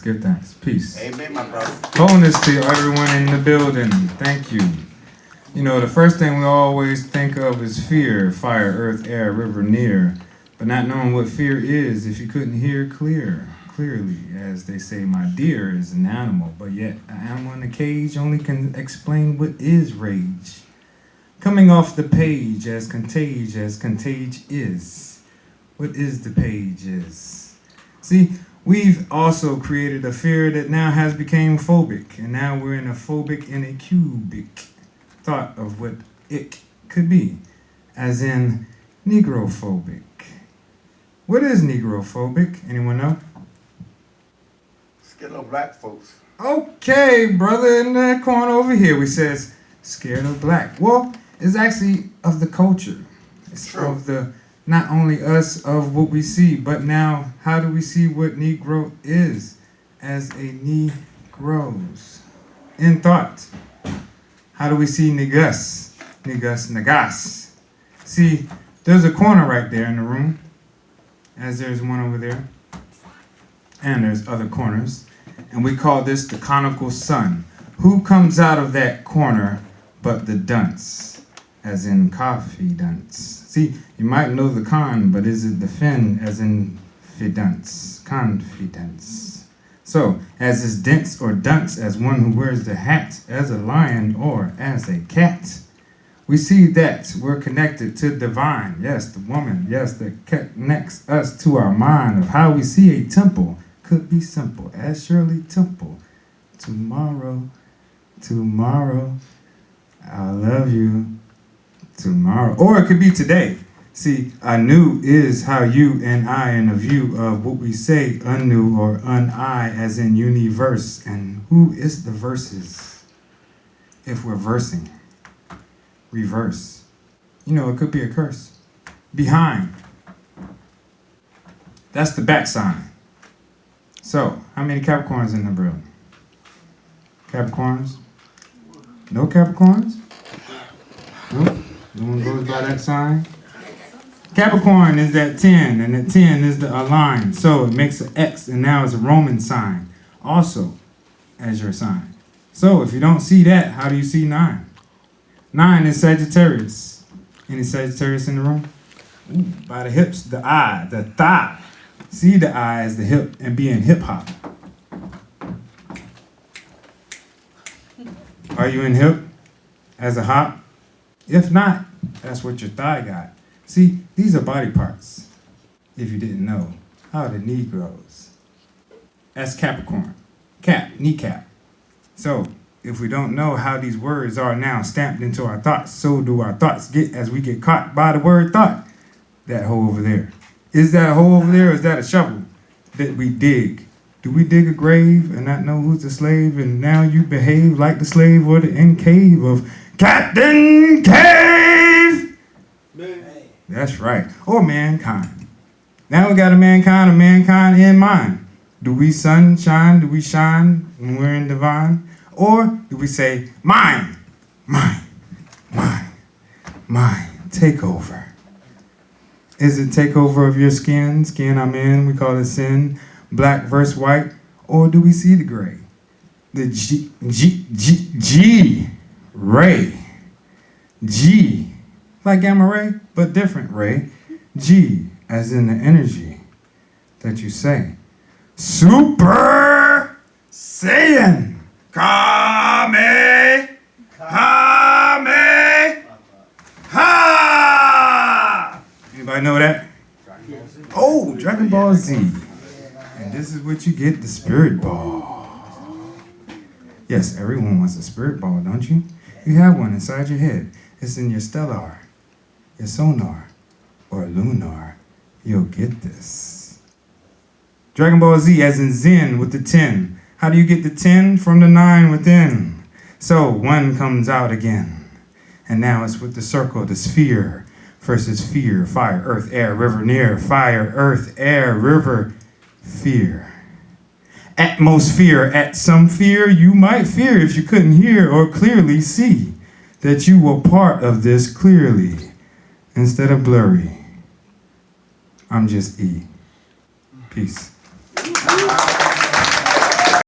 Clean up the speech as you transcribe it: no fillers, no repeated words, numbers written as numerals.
Give thanks. Peace. Amen, my brother. Wholeness to everyone in the building. Thank you. You know, the first thing we always think of is fear. Fire, earth, air, river, near. But not knowing what fear is if you couldn't hear clearly. As they say, my deer is an animal, but yet an animal in a cage only can explain what is rage. Coming off the page as contage is. What is the page is? See, we've also created a fear that now has become phobic, and now we're in a phobic in a cubic thought of what it could be, as in negrophobic. What is negrophobic? Anyone know? Scared of black folks. Okay, brother, in that corner over here, we says scared of black. Well, it's actually of the culture. It's True. Of the not only us of what we see, but now how do we see what Negro is as a Negroes in thought? How do we see negus? Negas. See, there's a corner right there in the room, as there's one over there, and there's other corners, and we call this the conical sun. Who comes out of that corner but the dunce? As in confidence. See, you might know the con, but is it the fin as in fidance? Confidence. So, as is dense or dunce as one who wears the hat, as a lion or as a cat. We see that we're connected to divine. Yes, the woman, yes, that connects us to our mind of how we see a temple. Could be simple, as Shirley Temple. Tomorrow, I'll love you. Tomorrow, or it could be today. See, anew is how you and I, in a view of what we say, anew or un-I, as in universe. And who is the verses? If we're versing, reverse. You know, it could be a curse. Behind. That's the back sign. So, how many Capricorns in the building? Capricorns? No Capricorns? No? No one goes by that sign? Capricorn is that 10, and that 10 is the line. So it makes an X, and now it's a Roman sign, also as your sign. So if you don't see that, how do you see 9? 9 is Sagittarius. Any Sagittarius in the room? Ooh, by the hips, the eye, the thigh. See the eye as the hip and being hip hop. Are you in hip as a hop? If not, that's what your thigh got. See, these are body parts, if you didn't know. How the knee grows. That's Capricorn. Cap, kneecap. So, if we don't know how these words are now stamped into our thoughts, so do our thoughts get as we get caught by the word thought. That hole over there. Is that a hole over there, or is that a shovel that we dig? Do we dig a grave and not know who's the slave, and now you behave like the slave or the end cave of Captain Cave? That's right. Or mankind. Now we got a mankind in mind. Do we sunshine? Do we shine when we're in divine? Or do we say, mine, take over? Is it takeover of your skin? Skin I'm in, we call it sin. Black versus white. Or do we see the gray? The G, ray. G, like gamma ray, but different ray. G, as in the energy that you say. Super Sayin. Kame, ha! Anybody know that? Oh, Dragon Ball Z. And this is what you get, the spirit ball. Yes, everyone wants a spirit ball, don't you? You have one inside your head. It's in your stellar, your sonar, or lunar. You'll get this. Dragon Ball Z as in Zen with the 10. How do you get the 10? From the 9 within. So 1 comes out again. And now it's with the circle, the sphere versus fear. Fire, earth, air, river, near. Fire, earth, air, river, fear. Atmosphere, at some fear you might fear if you couldn't hear or clearly see that you were part of this clearly. Instead of blurry, I'm just E. Peace.